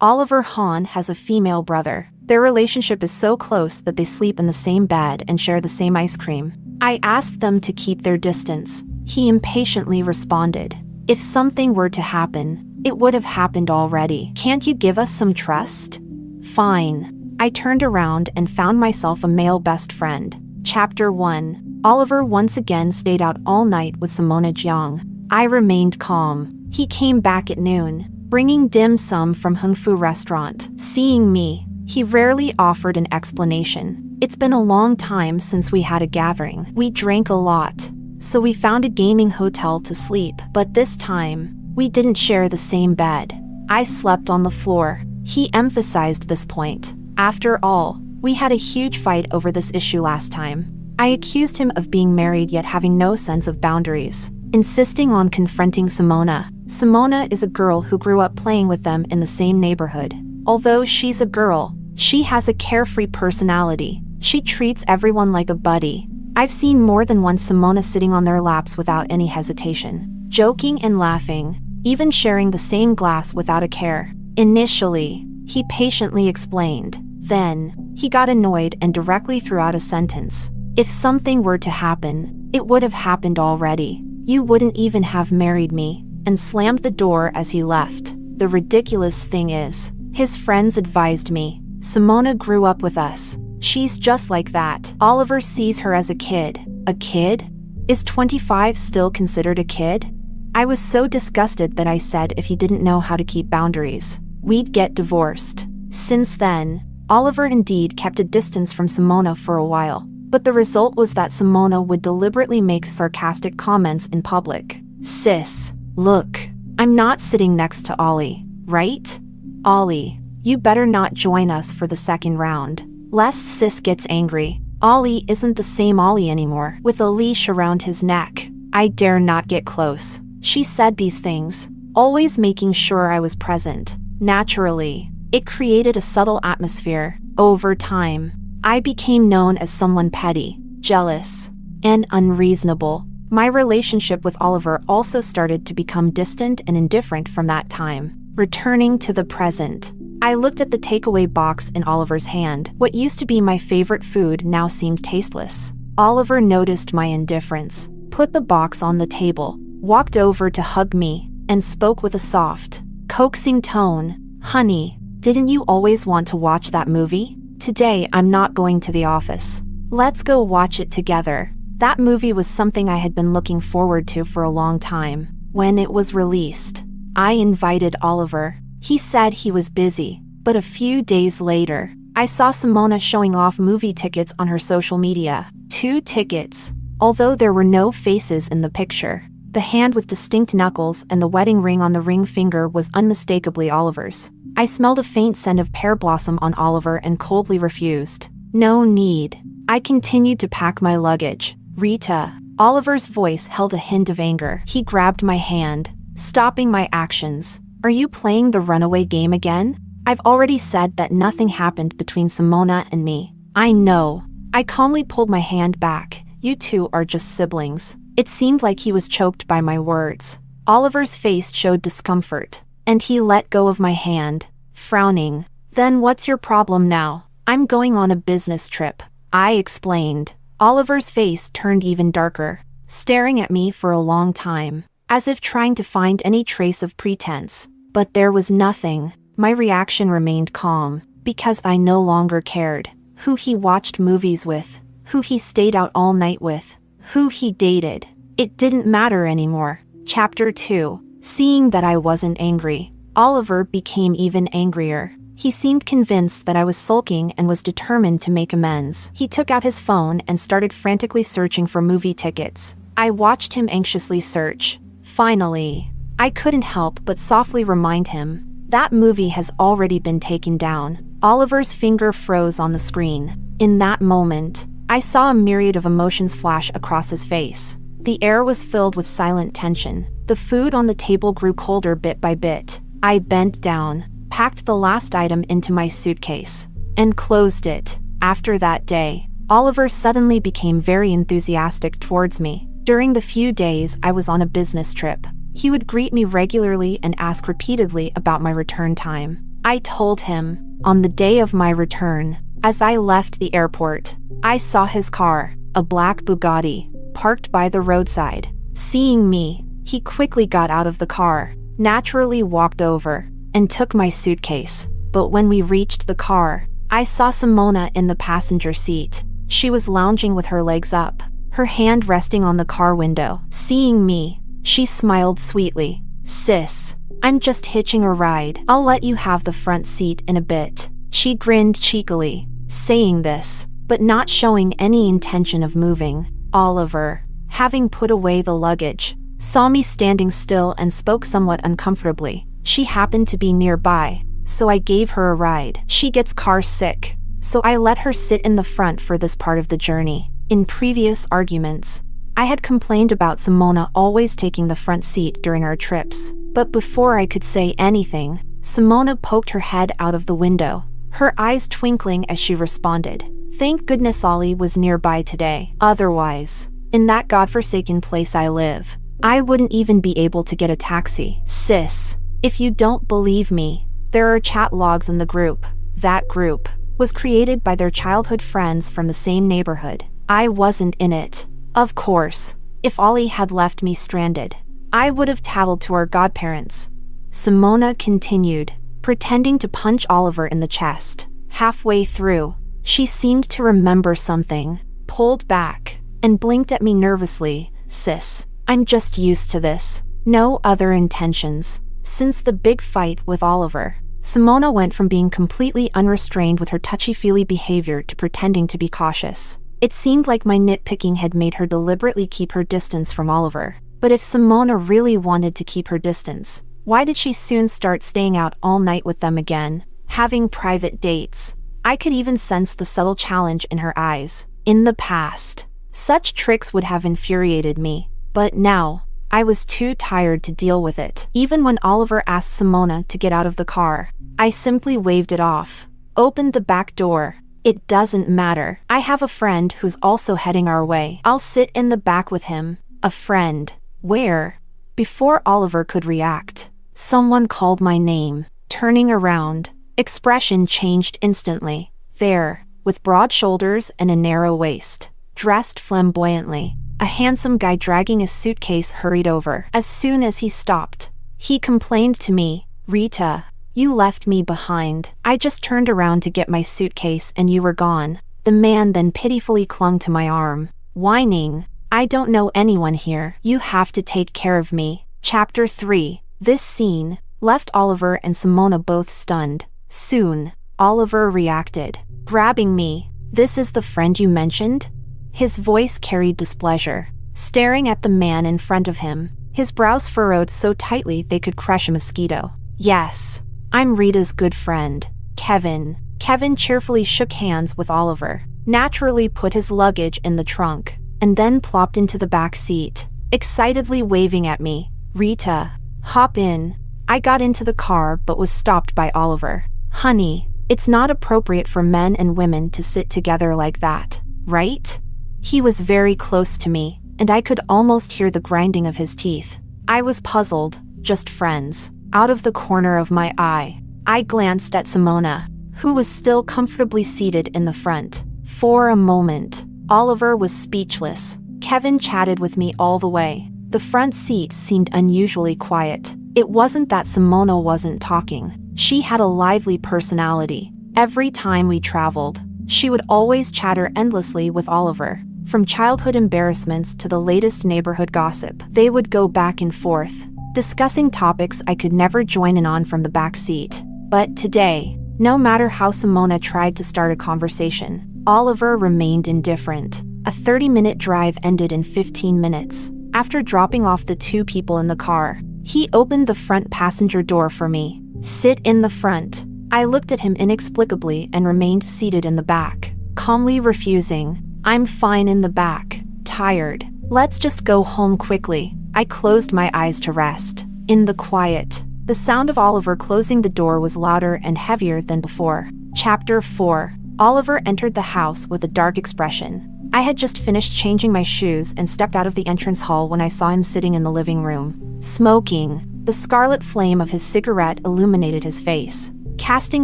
Oliver Hahn has a female brother. Their relationship is so close that they sleep in the same bed and share the same ice cream. I asked them to keep their distance. He impatiently responded, "If something were to happen, it would have happened already. Can't you give us some trust?" Fine. I turned around and found myself a male best friend. Chapter 1. Oliver once again stayed out all night with Simona Jiang. I remained calm. He came back at noon, bringing dim sum from Hung Fu restaurant. Seeing me, he rarely offered an explanation. It's been a long time since we had a gathering. We drank a lot, so we found a gaming hotel to sleep. But this time, we didn't share the same bed. I slept on the floor. He emphasized this point. After all, we had a huge fight over this issue last time. I accused him of being married yet having no sense of boundaries, insisting on confronting Simona. Simona is a girl who grew up playing with them in the same neighborhood. Although she's a girl, she has a carefree personality. She treats everyone like a buddy. I've seen more than one Simona sitting on their laps without any hesitation, joking and laughing, even sharing the same glass without a care. Initially, he patiently explained. Then, he got annoyed and directly threw out a sentence. "If something were to happen, it would have happened already. You wouldn't even have married me," and slammed the door as he left. The ridiculous thing is, his friends advised me, "Simona grew up with us. She's just like that." Oliver sees her as a kid. A kid? Is 25 still considered a kid? I was so disgusted that I said if he didn't know how to keep boundaries, we'd get divorced. Since then, Oliver indeed kept a distance from Simona for a while, but the result was that Simona would deliberately make sarcastic comments in public. "Sis, look, I'm not sitting next to Ollie, right? Ollie, you better not join us for the second round, lest sis gets angry." Ollie isn't the same Ollie anymore, with a leash around his neck. I dare not get close. She said these things, always making sure I was present. Naturally, it created a subtle atmosphere. Over time, I became known as someone petty, jealous, and unreasonable. My relationship with Oliver also started to become distant and indifferent from that time. Returning to the present, I looked at the takeaway box in Oliver's hand. What used to be my favorite food now seemed tasteless. Oliver noticed my indifference, put the box on the table, walked over to hug me, and spoke with a soft, coaxing tone. "Honey, didn't you always want to watch that movie? Today I'm not going to the office. Let's go watch it together." That movie was something I had been looking forward to for a long time. When it was released, I invited Oliver. He said he was busy, but a few days later, I saw Simona showing off movie tickets on her social media. 2 tickets, although there were no faces in the picture. The hand with distinct knuckles and the wedding ring on the ring finger was unmistakably Oliver's. I smelled a faint scent of pear blossom on Oliver and coldly refused. "No need." I continued to pack my luggage. "Rita." Oliver's voice held a hint of anger. He grabbed my hand, stopping my actions. "Are you playing the runaway game again? I've already said that nothing happened between Simona and me." "I know." I calmly pulled my hand back. "You two are just siblings." It seemed like he was choked by my words. Oliver's face showed discomfort, and he let go of my hand, frowning. "Then what's your problem now?" "I'm going on a business trip," I explained. Oliver's face turned even darker, staring at me for a long time, as if trying to find any trace of pretense. But there was nothing. My reaction remained calm, because I no longer cared who he watched movies with, who he stayed out all night with, who he dated. It didn't matter anymore. Chapter 2. Seeing that I wasn't angry, Oliver became even angrier. He seemed convinced that I was sulking and was determined to make amends. He took out his phone and started frantically searching for movie tickets. I watched him anxiously search. Finally, I couldn't help but softly remind him, "That movie has already been taken down." Oliver's finger froze on the screen. In that moment, I saw a myriad of emotions flash across his face. The air was filled with silent tension. The food on the table grew colder bit by bit. I bent down, packed the last item into my suitcase, and closed it. After that day, Oliver suddenly became very enthusiastic towards me. During the few days I was on a business trip, he would greet me regularly and ask repeatedly about my return time. I told him. On the day of my return, as I left the airport, I saw his car, a black Bugatti, parked by the roadside. Seeing me, he quickly got out of the car, naturally walked over, and took my suitcase. But when we reached the car, I saw Simona in the passenger seat. She was lounging with her legs up, her hand resting on the car window. Seeing me, she smiled sweetly. "Sis, I'm just hitching a ride. I'll let you have the front seat in a bit." She grinned cheekily, saying this, but not showing any intention of moving. Oliver, having put away the luggage, saw me standing still and spoke somewhat uncomfortably. She happened to be nearby, so I gave her a ride. She gets car sick, so I let her sit in the front for this part of the journey. In previous arguments, I had complained about Simona always taking the front seat during our trips, but before I could say anything, Simona poked her head out of the window, her eyes twinkling as she responded. Thank goodness Ollie was nearby today. Otherwise, in that godforsaken place I live, I wouldn't even be able to get a taxi. Sis, if you don't believe me, there are chat logs in the group. That group was created by their childhood friends from the same neighborhood. I wasn't in it. Of course, if Ollie had left me stranded, I would have tattled to our godparents. Simona continued, pretending to punch Oliver in the chest. Halfway through, she seemed to remember something, pulled back, and blinked at me nervously. Sis, I'm just used to this. No other intentions. Since the big fight with Oliver, Simona went from being completely unrestrained with her touchy-feely behavior to pretending to be cautious. It seemed like my nitpicking had made her deliberately keep her distance from Oliver. But if Simona really wanted to keep her distance, why did she soon start staying out all night with them again, having private dates? I could even sense the subtle challenge in her eyes. In the past, such tricks would have infuriated me, but now, I was too tired to deal with it. Even when Oliver asked Simona to get out of the car, I simply waved it off, opened the back door. It doesn't matter. I have a friend who's also heading our way. I'll sit in the back with him. A friend. Where? Before Oliver could react, someone called my name. Turning around, expression changed instantly. There, with broad shoulders and a narrow waist, dressed flamboyantly, a handsome guy dragging a suitcase hurried over. As soon as he stopped, he complained to me, "Rita, you left me behind. I just turned around to get my suitcase and you were gone." The man then pitifully clung to my arm, whining, "I don't know anyone here. You have to take care of me." Chapter 3. This scene left Oliver and Simona both stunned. Soon, Oliver reacted, grabbing me. "This is the friend you mentioned?" His voice carried displeasure, staring at the man in front of him, his brows furrowed so tightly they could crush a mosquito. "Yes, I'm Rita's good friend, Kevin." Kevin cheerfully shook hands with Oliver, naturally put his luggage in the trunk, and then plopped into the back seat, excitedly waving at me. "Rita, hop in." I got into the car but was stopped by Oliver. "Honey, it's not appropriate for men and women to sit together like that, right?" He was very close to me, and I could almost hear the grinding of his teeth. I was puzzled. Just friends. Out of the corner of my eye, I glanced at Simona, who was still comfortably seated in the front. For a moment, Oliver was speechless. Kevin chatted with me all the way. The front seat seemed unusually quiet. It wasn't that Simona wasn't talking. She had a lively personality. Every time we traveled, she would always chatter endlessly with Oliver. From childhood embarrassments to the latest neighborhood gossip, they would go back and forth, discussing topics I could never join in on from the back seat. But today, no matter how Simona tried to start a conversation, Oliver remained indifferent. A 30-minute drive ended in 15 minutes. After dropping off the two people in the car, he opened the front passenger door for me. "Sit in the front." I looked at him inexplicably and remained seated in the back, calmly refusing. "I'm fine in the back. Tired. Let's just go home quickly." I closed my eyes to rest. In the quiet, the sound of Oliver closing the door was louder and heavier than before. Chapter 4. Oliver entered the house with a dark expression. I had just finished changing my shoes and stepped out of the entrance hall when I saw him sitting in the living room, smoking. The scarlet flame of his cigarette illuminated his face. casting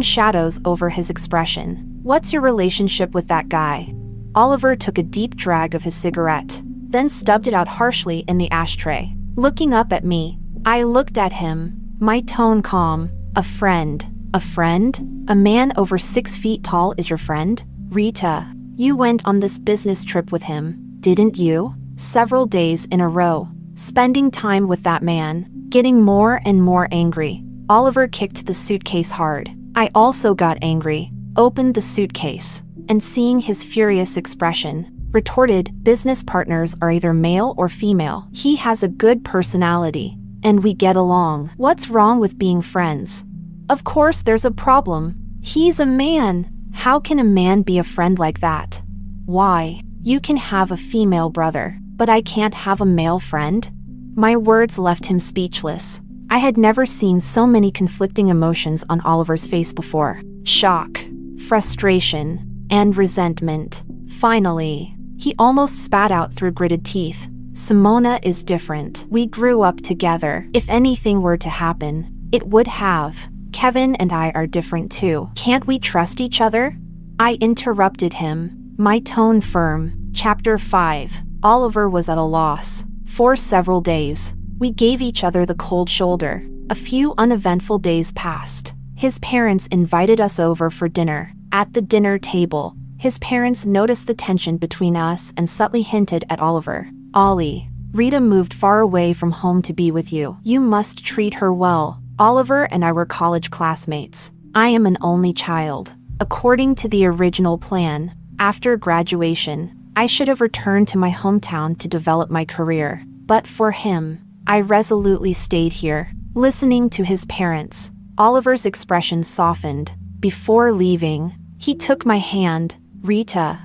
shadows over his expression. "What's your relationship with that guy?" Oliver took a deep drag of his cigarette, then stubbed it out harshly in the ashtray. Looking up at me, I looked at him, my tone calm. "A friend. A friend? A man over 6 feet tall is your friend? Rita, you went on this business trip with him, didn't you? Several days in a row, spending time with that man." Getting more and more angry, Oliver kicked the suitcase hard. I also got angry, opened the suitcase, and seeing his furious expression, retorted, "Business partners are either male or female. He has a good personality, and we get along. What's wrong with being friends?" "Of course there's a problem. He's a man. How can a man be a friend like that?" "Why? You can have a female brother, but I can't have a male friend?" My words left him speechless. I had never seen so many conflicting emotions on Oliver's face before. Shock, frustration, and resentment. Finally, he almost spat out through gritted teeth. "Simona is different. We grew up together. If anything were to happen, it would have. Kevin and I are different too. Can't we trust each other?" I interrupted him, my tone firm. Chapter 5. Oliver was at a loss. For several days, we gave each other the cold shoulder. A few uneventful days passed. His parents invited us over for dinner. At the dinner table, his parents noticed the tension between us and subtly hinted at Oliver. "Ollie, Rita moved far away from home to be with you. You must treat her well." Oliver and I were college classmates. I am an only child. According to the original plan, after graduation, I should have returned to my hometown to develop my career. But for him, I resolutely stayed here, listening to his parents. Oliver's expression softened. Before leaving, he took my hand. "Rita,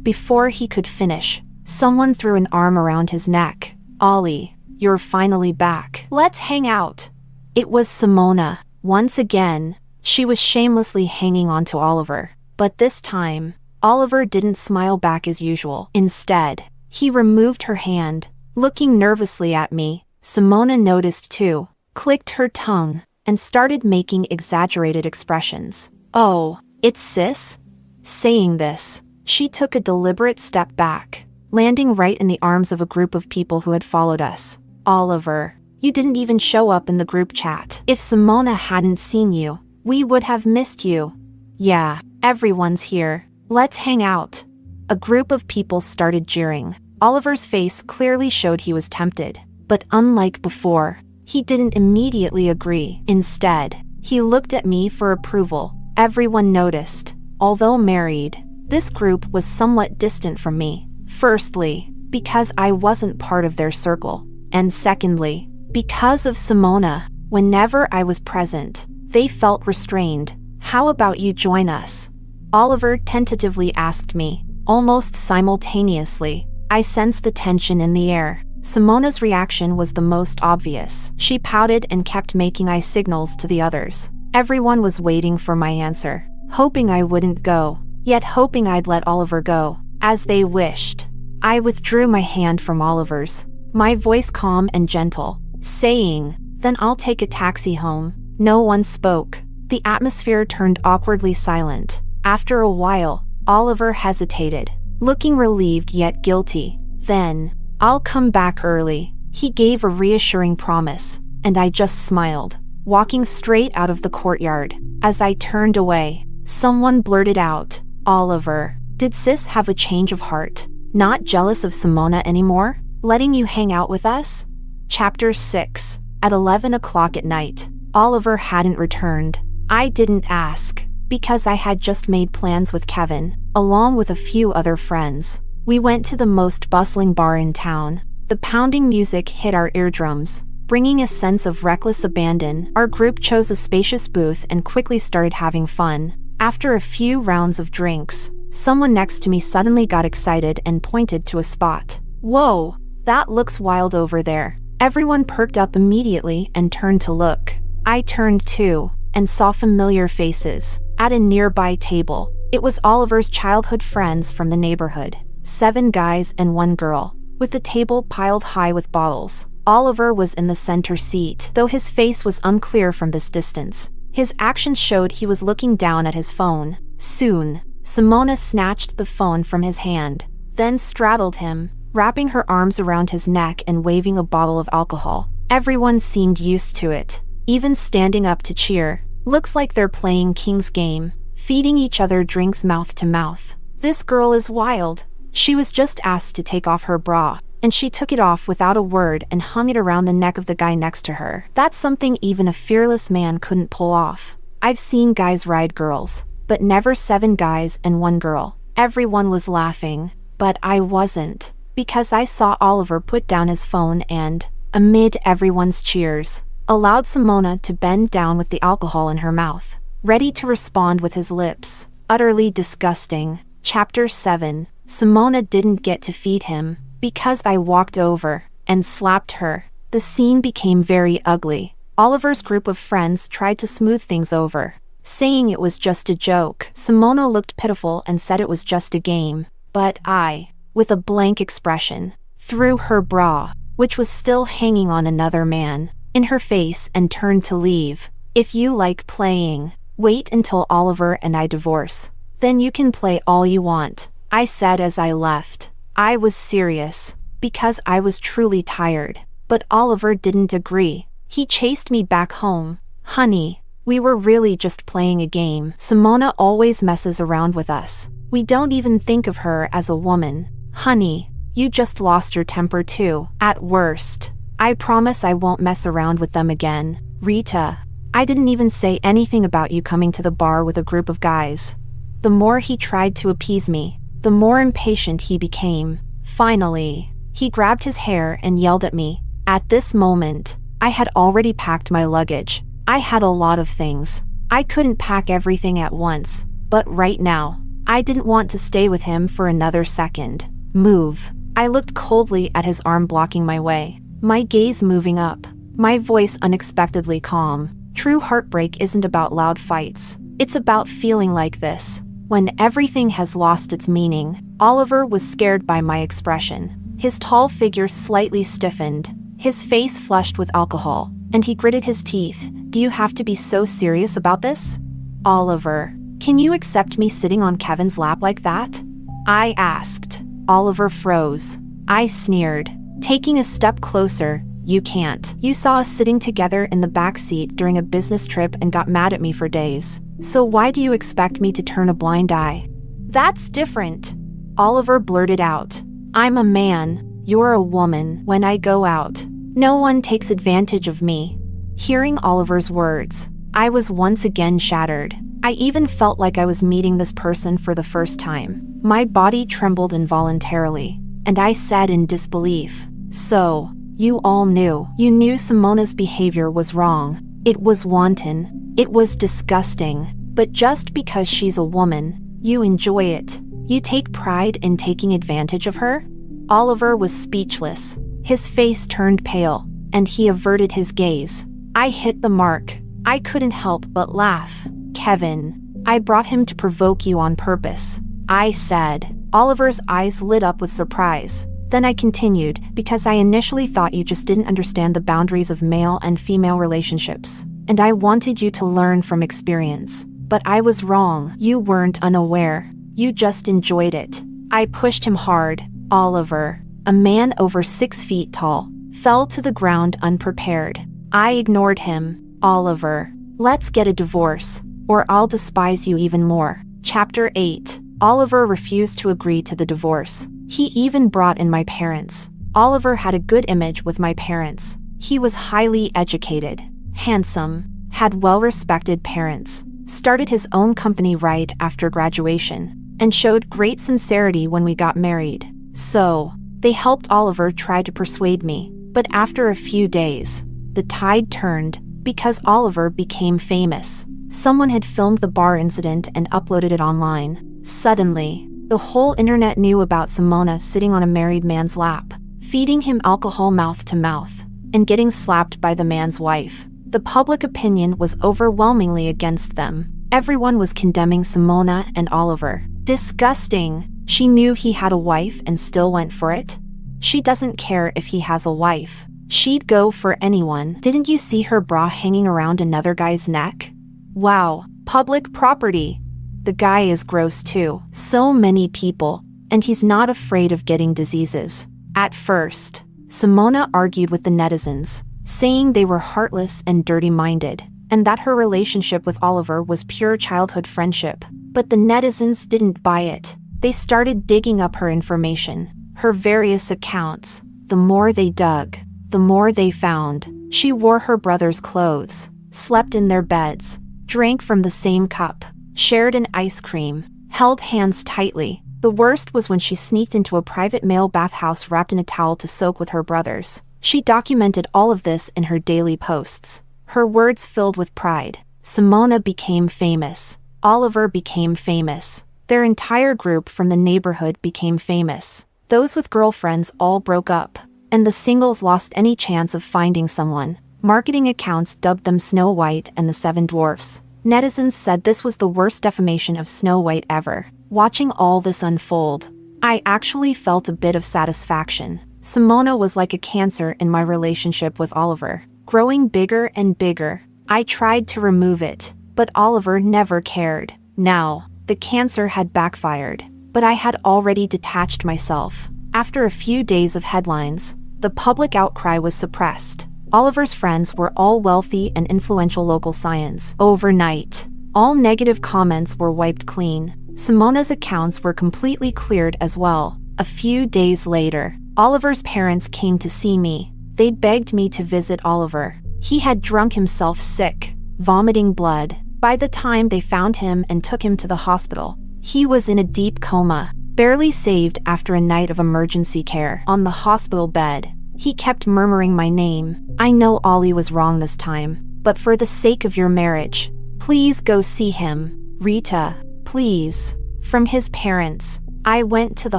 Before he could finish, someone threw an arm around his neck. "Ollie, you're finally back. Let's hang out." It was Simona. Once again, she was shamelessly hanging on to Oliver. But this time, Oliver didn't smile back as usual. Instead, he removed her hand, looking nervously at me. Simona noticed too, clicked her tongue, and started making exaggerated expressions. "Oh, it's sis?" Saying this, she took a deliberate step back, landing right in the arms of a group of people who had followed us. "Oliver, you didn't even show up in the group chat. If Simona hadn't seen you, we would have missed you." "Yeah, everyone's here. Let's hang out." A group of people started jeering. Oliver's face clearly showed he was tempted. But unlike before, he didn't immediately agree. Instead, he looked at me for approval. Everyone noticed. Although married, this group was somewhat distant from me. Firstly, because I wasn't part of their circle. And secondly, because of Simona. Whenever I was present, they felt restrained. "How about you join us?" Oliver tentatively asked me. Almost simultaneously, I sensed the tension in the air. Simona's reaction was the most obvious. She pouted and kept making eye signals to the others. Everyone was waiting for my answer, hoping I wouldn't go, yet hoping I'd let Oliver go, as they wished. I withdrew my hand from Oliver's, my voice calm and gentle, saying, "Then I'll take a taxi home." No one spoke. The atmosphere turned awkwardly silent. After a while, Oliver hesitated, looking relieved yet guilty. Then, "I'll come back early." He gave a reassuring promise, and I just smiled, walking straight out of the courtyard. As I turned away, someone blurted out, "Oliver, did sis have a change of heart? Not jealous of Simona anymore? Letting you hang out with us?" Chapter 6. At 11 o'clock at night, Oliver hadn't returned. I didn't ask, because I had just made plans with Kevin, along with a few other friends. We went to the most bustling bar in town. The pounding music hit our eardrums, bringing a sense of reckless abandon. Our group chose a spacious booth and quickly started having fun. After a few rounds of drinks, someone next to me suddenly got excited and pointed to a spot. "Whoa, that looks wild over there." Everyone perked up immediately and turned to look. I turned too, and saw familiar faces. At a nearby table, it was Oliver's childhood friends from the neighborhood. 7 guys and 1 girl, with the table piled high with bottles. Oliver was in the center seat, though his face was unclear from this distance. His actions showed he was looking down at his phone. Soon, Simona snatched the phone from his hand, then straddled him, wrapping her arms around his neck and waving a bottle of alcohol. Everyone seemed used to it, even standing up to cheer. Looks like they're playing King's game, feeding each other drinks mouth to mouth. This girl is wild. She was just asked to take off her bra, and she took it off without a word and hung it around the neck of the guy next to her. That's something even a fearless man couldn't pull off. I've seen guys ride girls, but never 7 guys and 1 girl. Everyone was laughing, but I wasn't, because I saw Oliver put down his phone and, amid everyone's cheers, allowed Simona to bend down with the alcohol in her mouth, ready to respond with his lips. Utterly disgusting. Chapter 7. Simona didn't get to feed him, because I walked over and slapped her. The scene became very ugly. Oliver's group of friends tried to smooth things over, saying it was just a joke. Simona looked pitiful and said it was just a game, but I, with a blank expression, threw her bra, which was still hanging on another man, in her face and turned to leave. If you like playing, wait until Oliver and I divorce. Then you can play all you want, I said as I left. I was serious, because I was truly tired, but Oliver didn't agree. He chased me back home. Honey, we were really just playing a game. Simona always messes around with us. We don't even think of her as a woman. Honey, you just lost your temper too. At worst, I promise I won't mess around with them again. Rita, I didn't even say anything about you coming to the bar with a group of guys. The more he tried to appease me, the more impatient he became. Finally, he grabbed his hair and yelled at me. At this moment, I had already packed my luggage. I had a lot of things. I couldn't pack everything at once, but right now, I didn't want to stay with him for another second. Move. I looked coldly at his arm blocking my way, my gaze moving up, my voice unexpectedly calm. True heartbreak isn't about loud fights. It's about feeling like this, when everything has lost its meaning. Oliver was scared by my expression. His tall figure slightly stiffened, his face flushed with alcohol, and he gritted his teeth. Do you have to be so serious about this? Oliver, can you accept me sitting on Kevin's lap like that? I asked. Oliver froze. I sneered, taking a step closer. You can't. You saw us sitting together in the back seat during a business trip and got mad at me for days. So why do you expect me to turn a blind eye? That's different. Oliver blurted out. I'm a man, you're a woman. When I go out, no one takes advantage of me. Hearing Oliver's words, I was once again shattered. I even felt like I was meeting this person for the first time. My body trembled involuntarily, and I said in disbelief, So, you all knew. You knew Simona's behavior was wrong. It was wanton. It was disgusting. But just because she's a woman, you enjoy it. You take pride in taking advantage of her? Oliver was speechless. His face turned pale, and he averted his gaze. I hit the mark. I couldn't help but laugh. Kevin, I brought him to provoke you on purpose, I said. Oliver's eyes lit up with surprise. Then I continued, because I initially thought you just didn't understand the boundaries of male and female relationships, and I wanted you to learn from experience. But I was wrong. You weren't unaware. You just enjoyed it. I pushed him hard. Oliver, a man over 6 feet tall, fell to the ground unprepared. I ignored him. Oliver, let's get a divorce, or I'll despise you even more. Chapter 8. Oliver refused to agree to the divorce. He even brought in my parents. Oliver had a good image with my parents. He was highly educated, handsome, had well-respected parents, started his own company right after graduation, and showed great sincerity when we got married. So, they helped Oliver try to persuade me. But after a few days, the tide turned, because Oliver became famous. Someone had filmed the bar incident and uploaded it online. Suddenly, the whole internet knew about Simona sitting on a married man's lap, feeding him alcohol mouth to mouth, and getting slapped by the man's wife. The public opinion was overwhelmingly against them. Everyone was condemning Simona and Oliver. Disgusting. She knew he had a wife and still went for it. She doesn't care if he has a wife. She'd go for anyone. Didn't you see her bra hanging around another guy's neck? Wow, public property. The guy is gross too. So many people, and he's not afraid of getting diseases. At first, Simona argued with the netizens, saying they were heartless and dirty-minded, and that her relationship with Oliver was pure childhood friendship. But the netizens didn't buy it. They started digging up her information, her various accounts. The more they dug, the more they found. She wore her brother's clothes, slept in their beds, drank from the same cup, shared an ice cream, held hands tightly. The worst was when she sneaked into a private male bathhouse wrapped in a towel to soak with her brothers. She documented all of this in her daily posts, her words filled with pride. Simona became famous. Oliver became famous. Their entire group from the neighborhood became famous. Those with girlfriends all broke up, and the singles lost any chance of finding someone. Marketing accounts dubbed them Snow White and the Seven Dwarfs. Netizens said this was the worst defamation of Snow White ever. Watching all this unfold, I actually felt a bit of satisfaction. Simona was like a cancer in my relationship with Oliver, growing bigger and bigger. I tried to remove it, but Oliver never cared. Now, the cancer had backfired, but I had already detached myself. After a few days of headlines, the public outcry was suppressed. Oliver's friends were all wealthy and influential local science. Overnight, all negative comments were wiped clean. Simona's accounts were completely cleared as well. A few days later, Oliver's parents came to see me. They begged me to visit Oliver. He had drunk himself sick, vomiting blood. By the time they found him and took him to the hospital, he was in a deep coma, barely saved after a night of emergency care. On the hospital bed, he kept murmuring my name. I know Ollie was wrong this time, but for the sake of your marriage, please go see him. Rita, please. From his parents, I went to the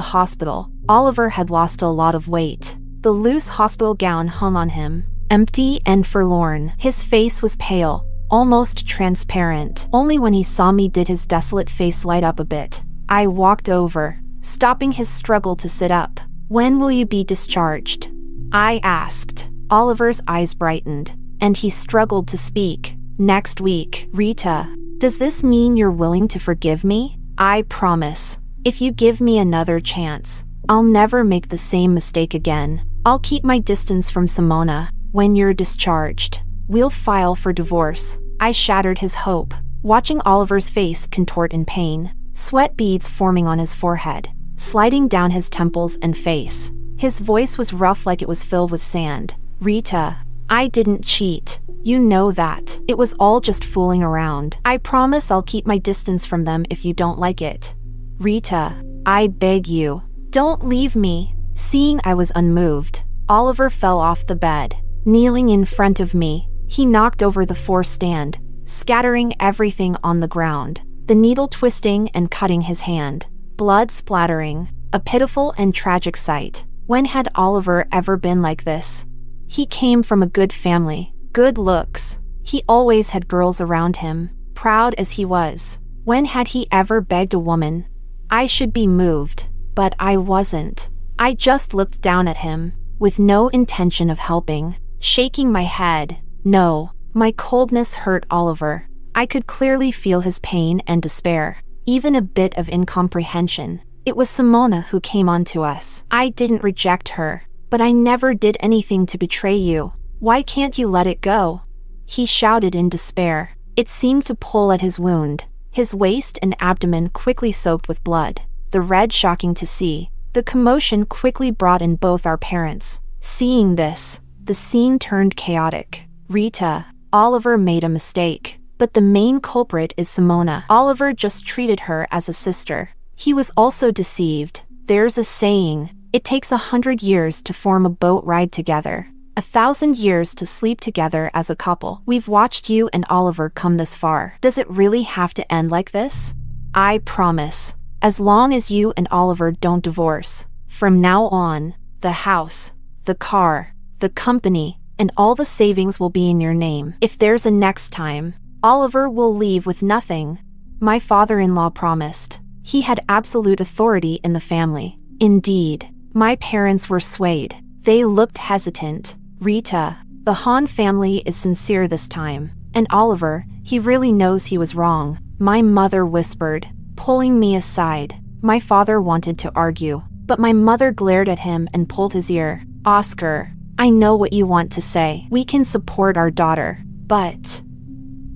hospital. Oliver had lost a lot of weight. The loose hospital gown hung on him, empty and forlorn. His face was pale, almost transparent. Only when he saw me did his desolate face light up a bit. I walked over, stopping his struggle to sit up. When will you be discharged? I asked. Oliver's eyes brightened, and he struggled to speak. Next week. Rita, does this mean you're willing to forgive me? I promise. If you give me another chance, I'll never make the same mistake again. I'll keep my distance from Simona. When you're discharged, we'll file for divorce. I shattered his hope, watching Oliver's face contort in pain, sweat beads forming on his forehead, sliding down his temples and face. His voice was rough like it was filled with sand. Rita, I didn't cheat. You know that. It was all just fooling around. I promise I'll keep my distance from them if you don't like it. Rita, I beg you, don't leave me. Seeing I was unmoved, Oliver fell off the bed. Kneeling in front of me, he knocked over the four-stand, scattering everything on the ground, the needle twisting and cutting his hand, blood splattering, a pitiful and tragic sight. When had Oliver ever been like this? He came from a good family, good looks. He always had girls around him, proud as he was. When had he ever begged a woman? I should be moved, but I wasn't. I just looked down at him, with no intention of helping, shaking my head. No, my coldness hurt Oliver. I could clearly feel his pain and despair, even a bit of incomprehension. It was Simona who came onto us. I didn't reject her, but I never did anything to betray you. Why can't you let it go? He shouted in despair. It seemed to pull at his wound, his waist and abdomen quickly soaked with blood, the red shocking to see. The commotion quickly brought in both our parents. Seeing this, the scene turned chaotic. Rita, Oliver made a mistake, but the main culprit is Simona. Oliver just treated her as a sister. He was also deceived. There's a saying, it takes 100 years to form a boat ride together, 1,000 years to sleep together as a couple. We've watched you and Oliver come this far. Does it really have to end like this? I promise. As long as you and Oliver don't divorce, from now on, the house, the car, the company, and all the savings will be in your name. If there's a next time, Oliver will leave with nothing. My father-in-law promised. He had absolute authority in the family. Indeed, my parents were swayed. They looked hesitant. Rita, the Hahn family is sincere this time. And Oliver, He really knows he was wrong, my mother whispered, pulling me aside. My father wanted to argue, but my mother glared at him and pulled his ear. Oscar, I know what you want to say. We can support our daughter, but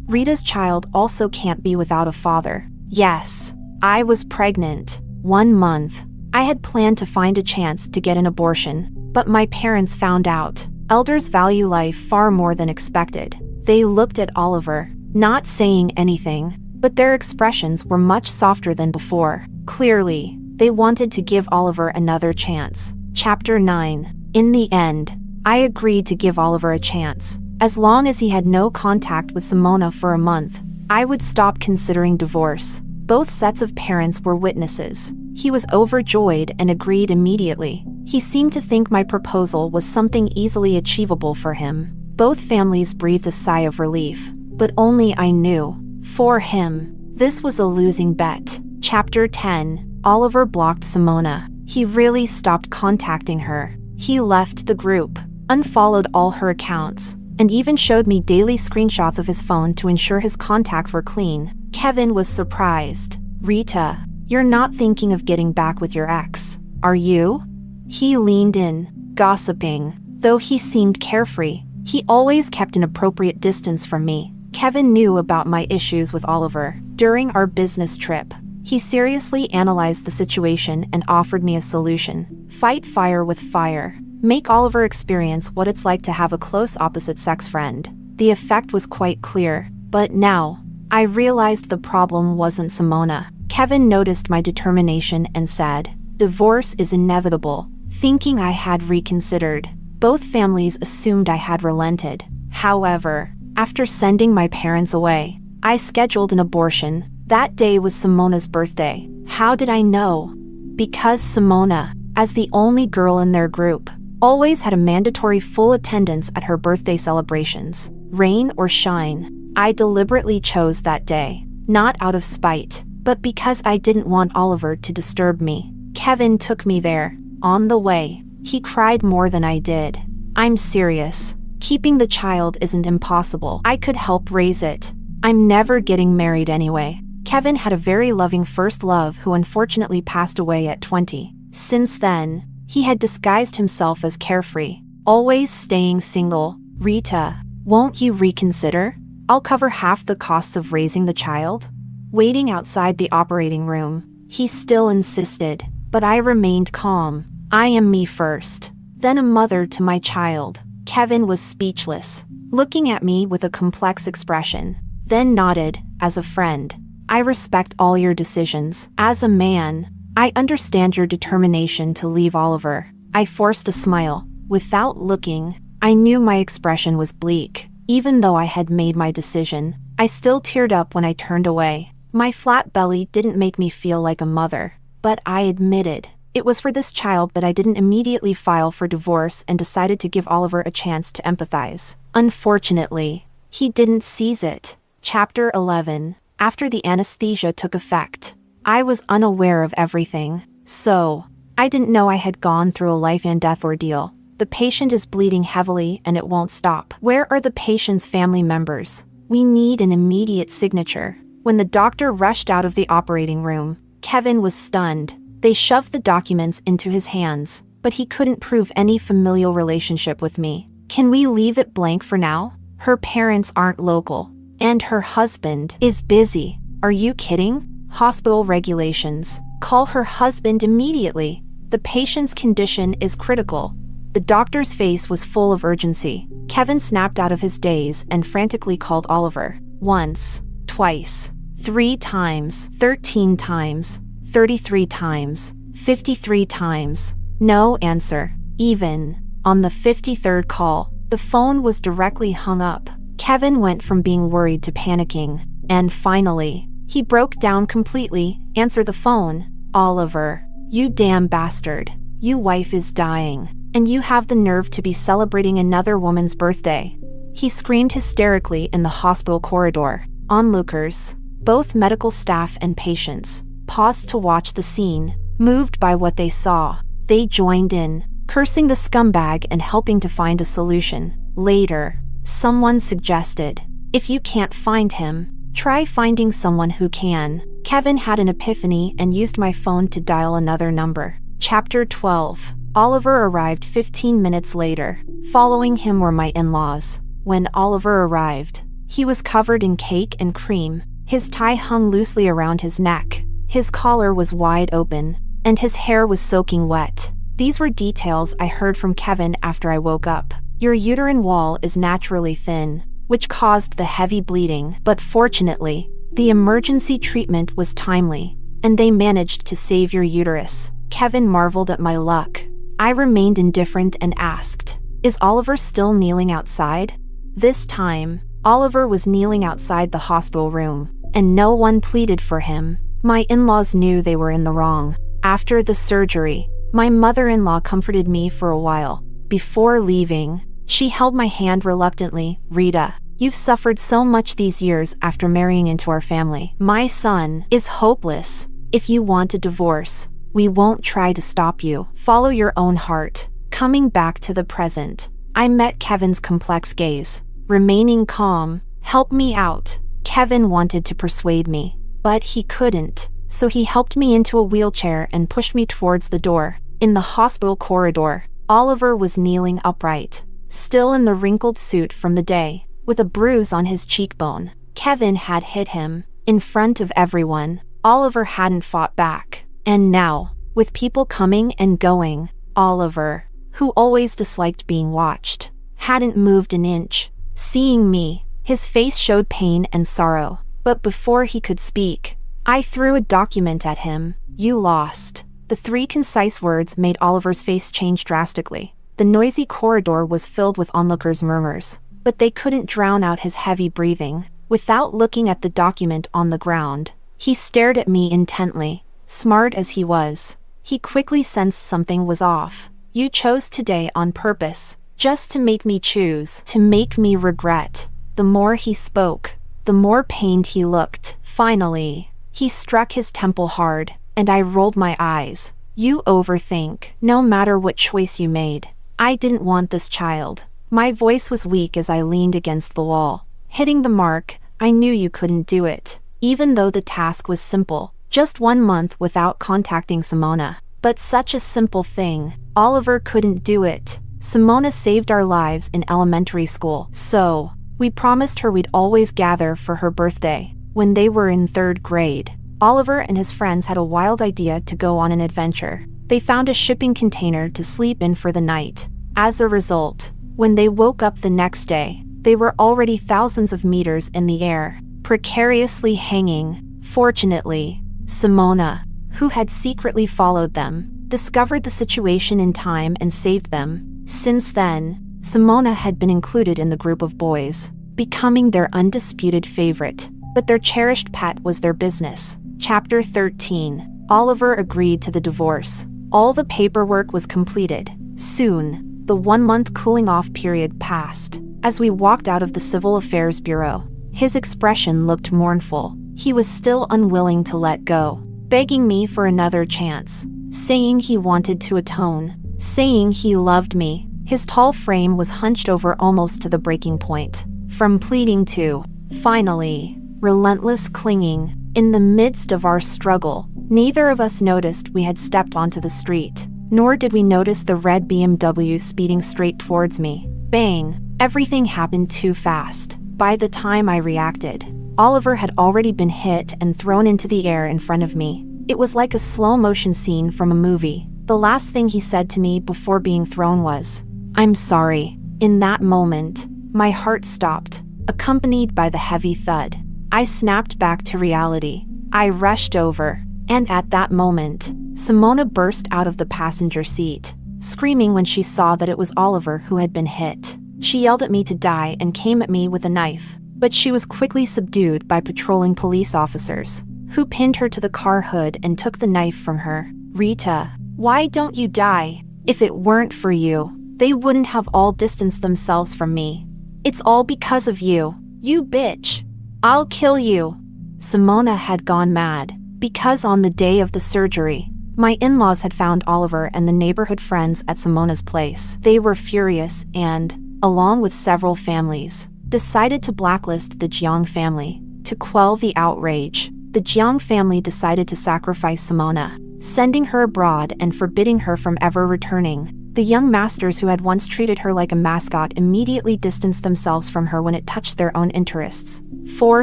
Rita's child also can't be without a father. Yes, I was pregnant. 1 month. I had planned to find a chance to get an abortion, but my parents found out. Elders value life far more than expected. They looked at Oliver, not saying anything, but their expressions were much softer than before. Clearly, they wanted to give Oliver another chance. Chapter 9. In the end, I agreed to give Oliver a chance. As long as he had no contact with Simona for a month, I would stop considering divorce. Both sets of parents were witnesses. He was overjoyed and agreed immediately. He seemed to think my proposal was something easily achievable for him. Both families breathed a sigh of relief, but only I knew. For him, this was a losing bet. Chapter 10. Oliver blocked Simona. He really stopped contacting her. He left the group, unfollowed all her accounts, and even showed me daily screenshots of his phone to ensure his contacts were clean. Kevin was surprised. Rita, you're not thinking of getting back with your ex, are you? He leaned in, gossiping. Though he seemed carefree, he always kept an appropriate distance from me. Kevin knew about my issues with Oliver. During our business trip, he seriously analyzed the situation and offered me a solution. Fight fire with fire. Make Oliver experience what it's like to have a close opposite-sex friend. The effect was quite clear, but now, I realized the problem wasn't Simona. Kevin noticed my determination and said, "Divorce is inevitable." Thinking I had reconsidered, both families assumed I had relented. However, after sending my parents away, I scheduled an abortion. That day was Simona's birthday. How did I know? Because Simona, as the only girl in their group, always had a mandatory full attendance at her birthday celebrations. Rain or shine, I deliberately chose that day, not out of spite, but because I didn't want Oliver to disturb me. Kevin took me there. On the way, he cried more than I did. I'm serious. Keeping the child isn't impossible. I could help raise it. I'm never getting married anyway. Kevin had a very loving first love who unfortunately passed away at 20. Since then, he had disguised himself as carefree, always staying single. Rita, won't you reconsider? I'll cover half the costs of raising the child. Waiting outside the operating room, he still insisted, but I remained calm. I am me first, then a mother to my child. Kevin was speechless, looking at me with a complex expression, then nodded, as a friend. I respect all your decisions. As a man, I understand your determination to leave Oliver. I forced a smile. Without looking, I knew my expression was bleak. Even though I had made my decision, I still teared up when I turned away. My flat belly didn't make me feel like a mother, but I admitted it was for this child that I didn't immediately file for divorce and decided to give Oliver a chance to empathize. Unfortunately, he didn't seize it. Chapter 11. After the anesthesia took effect, I was unaware of everything, so I didn't know I had gone through a life and death ordeal. The patient is bleeding heavily and it won't stop. Where are the patient's family members? We need an immediate signature. When the doctor rushed out of the operating room, Kevin was stunned. They shoved the documents into his hands, but he couldn't prove any familial relationship with me. Can we leave it blank for now? Her parents aren't local, and her husband is busy. Are you kidding? Hospital regulations. Call her husband immediately. The patient's condition is critical. The doctor's face was full of urgency. Kevin snapped out of his daze and frantically called Oliver. Once, twice, 3 times, 13 times, 33 times, 53 times. No answer. Even on the 53rd call, the phone was directly hung up. Kevin went from being worried to panicking, and finally, he broke down completely. Answer the phone. Oliver, you damn bastard. Your wife is dying, and you have the nerve to be celebrating another woman's birthday. He screamed hysterically in the hospital corridor. Onlookers, both medical staff and patients, paused to watch the scene. Moved by what they saw, they joined in, cursing the scumbag and helping to find a solution. Later, someone suggested, If you can't find him, try finding someone who can. Kevin had an epiphany and used my phone to dial another number. Chapter 12. Oliver arrived 15 minutes later. Following him were my in-laws. When Oliver arrived, he was covered in cake and cream. His tie hung loosely around his neck. His collar was wide open, and his hair was soaking wet. These were details I heard from Kevin after I woke up. Your uterine wall is naturally thin, which caused the heavy bleeding, but fortunately, the emergency treatment was timely, and they managed to save your uterus. Kevin marveled at my luck. I remained indifferent and asked, "Is Oliver still kneeling outside?" This time, Oliver was kneeling outside the hospital room, and no one pleaded for him. My in-laws knew they were in the wrong. After the surgery, my mother-in-law comforted me for a while. Before leaving, she held my hand reluctantly. "Rita, you've suffered so much these years after marrying into our family. My son is hopeless. If you want a divorce, we won't try to stop you. Follow your own heart." Coming back to the present, I met Kevin's complex gaze. Remaining calm, "Help me out." Kevin wanted to persuade me, but he couldn't, so he helped me into a wheelchair and pushed me towards the door. In the hospital corridor, Oliver was kneeling upright, still in the wrinkled suit from the day, with a bruise on his cheekbone. Kevin had hit him. In front of everyone, Oliver hadn't fought back. And now, with people coming and going, Oliver, who always disliked being watched, hadn't moved an inch. Seeing me, his face showed pain and sorrow. But before he could speak, I threw a document at him. "You lost." The 3 concise words made Oliver's face change drastically. The noisy corridor was filled with onlookers' murmurs, but they couldn't drown out his heavy breathing. Without looking at the document on the ground, he stared at me intently. Smart as he was, he quickly sensed something was off. "You chose today on purpose, just to make me choose, to make me regret." The more he spoke, the more pained he looked. Finally, he struck his temple hard, and I rolled my eyes. "You overthink. No matter what choice you made, I didn't want this child." My voice was weak as I leaned against the wall. Hitting the mark, I knew you couldn't do it, even though the task was simple. Just 1 month without contacting Simona. But such a simple thing, Oliver couldn't do it. Simona saved our lives in elementary school, so we promised her we'd always gather for her birthday. When they were in 3rd grade, Oliver and his friends had a wild idea to go on an adventure. They found a shipping container to sleep in for the night. As a result, when they woke up the next day, they were already thousands of meters in the air, precariously hanging. Fortunately, Simona, who had secretly followed them, discovered the situation in time and saved them. Since then, Simona had been included in the group of boys, becoming their undisputed favorite, but their cherished pet was their business. Chapter 13. Oliver agreed to the divorce. All the paperwork was completed. Soon, the 1-month cooling-off period passed. As we walked out of the Civil Affairs Bureau, his expression looked mournful. He was still unwilling to let go, begging me for another chance, saying he wanted to atone, saying he loved me. His tall frame was hunched over almost to the breaking point. From pleading to, finally, relentless clinging. In the midst of our struggle, neither of us noticed we had stepped onto the street, nor did we notice the red BMW speeding straight towards me. Bang! Everything happened too fast. By the time I reacted, Oliver had already been hit and thrown into the air in front of me. It was like a slow-motion scene from a movie. The last thing he said to me before being thrown was, "I'm sorry." In that moment, my heart stopped, accompanied by the heavy thud. I snapped back to reality. I rushed over, and at that moment, Simona burst out of the passenger seat, screaming when she saw that it was Oliver who had been hit. She yelled at me to die and came at me with a knife, but she was quickly subdued by patrolling police officers, who pinned her to the car hood and took the knife from her. "Rita, why don't you die? If it weren't for you, they wouldn't have all distanced themselves from me. It's all because of you. You bitch. I'll kill you." Simona had gone mad, because on the day of the surgery, my in-laws had found Oliver and the neighborhood friends at Simona's place. They were furious and, along with several families, decided to blacklist the Jiang family. To quell the outrage, the Jiang family decided to sacrifice Simona, sending her abroad and forbidding her from ever returning. The young masters who had once treated her like a mascot immediately distanced themselves from her when it touched their own interests. For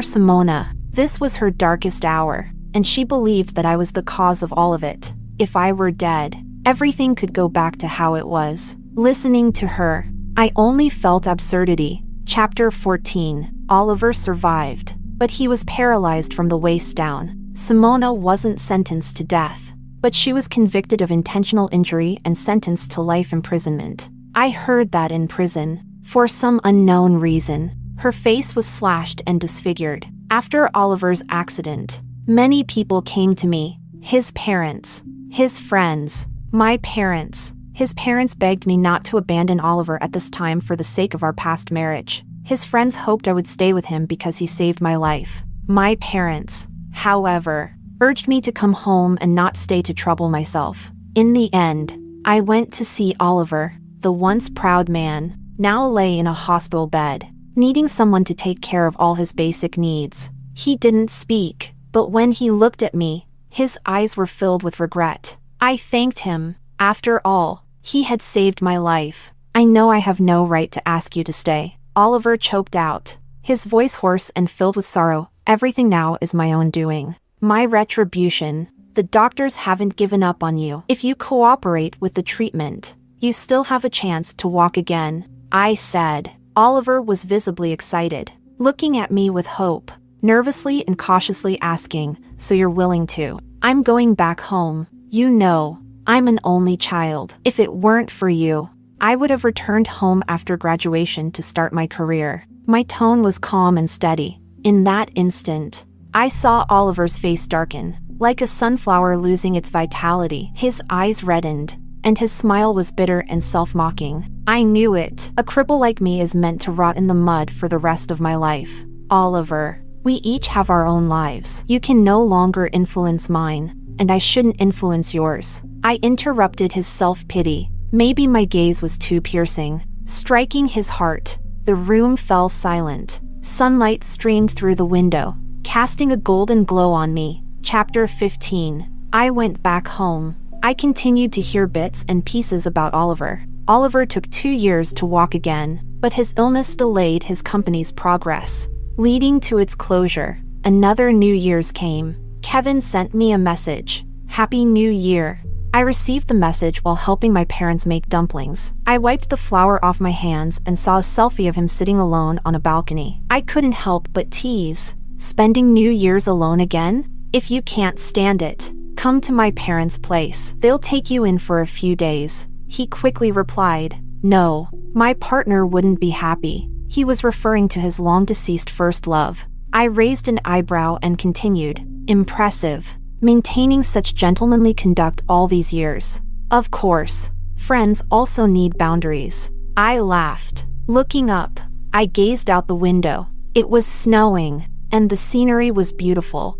Simona, this was her darkest hour, and she believed that I was the cause of all of it. If I were dead, everything could go back to how it was. Listening to her, I only felt absurdity. Chapter 14. Oliver survived, but he was paralyzed from the waist down. Simona wasn't sentenced to death, but she was convicted of intentional injury and sentenced to life imprisonment. I heard that in prison. For some unknown reason, her face was slashed and disfigured. After Oliver's accident, many people came to me. His parents, his friends, my parents. His parents begged me not to abandon Oliver at this time for the sake of our past marriage. His friends hoped I would stay with him because he saved my life. My parents, however, urged me to come home and not stay to trouble myself. In the end, I went to see Oliver. The once proud man now lay in a hospital bed, needing someone to take care of all his basic needs. He didn't speak, but when he looked at me, his eyes were filled with regret. I thanked him. After all, he had saved my life. I know I have no right to ask you to stay. Oliver choked out, his voice hoarse and filled with sorrow. Everything now is my own doing. My retribution. The doctors haven't given up on you. If you cooperate with the treatment, you still have a chance to walk again, I said. Oliver was visibly excited, looking at me with hope, nervously and cautiously asking, "So you're willing to?" "I'm going back home. You know, I'm an only child. If it weren't for you, I would have returned home after graduation to start my career." My tone was calm and steady. In that instant, I saw Oliver's face darken, like a sunflower losing its vitality. His eyes reddened, and his smile was bitter and self-mocking. I knew it. A cripple like me is meant to rot in the mud for the rest of my life. Oliver, we each have our own lives. You can no longer influence mine, and I shouldn't influence yours. I interrupted his self-pity. Maybe my gaze was too piercing, striking his heart. The room fell silent. Sunlight streamed through the window, casting a golden glow on me. Chapter 15. I went back home. I continued to hear bits and pieces about Oliver. Oliver took 2 years to walk again, but his illness delayed his company's progress, leading to its closure. Another New Year's came. Kevin sent me a message. "Happy New Year." I received the message while helping my parents make dumplings. I wiped the flour off my hands and saw a selfie of him sitting alone on a balcony. I couldn't help but tease. "Spending New Year's alone again? If you can't stand it, come to my parents' place. They'll take you in for a few days." He quickly replied, "No, my partner wouldn't be happy." He was referring to his long-deceased first love. I raised an eyebrow and continued, "Impressive. Maintaining such gentlemanly conduct all these years." "Of course. Friends also need boundaries." I laughed. Looking up, I gazed out the window. It was snowing, and the scenery was beautiful.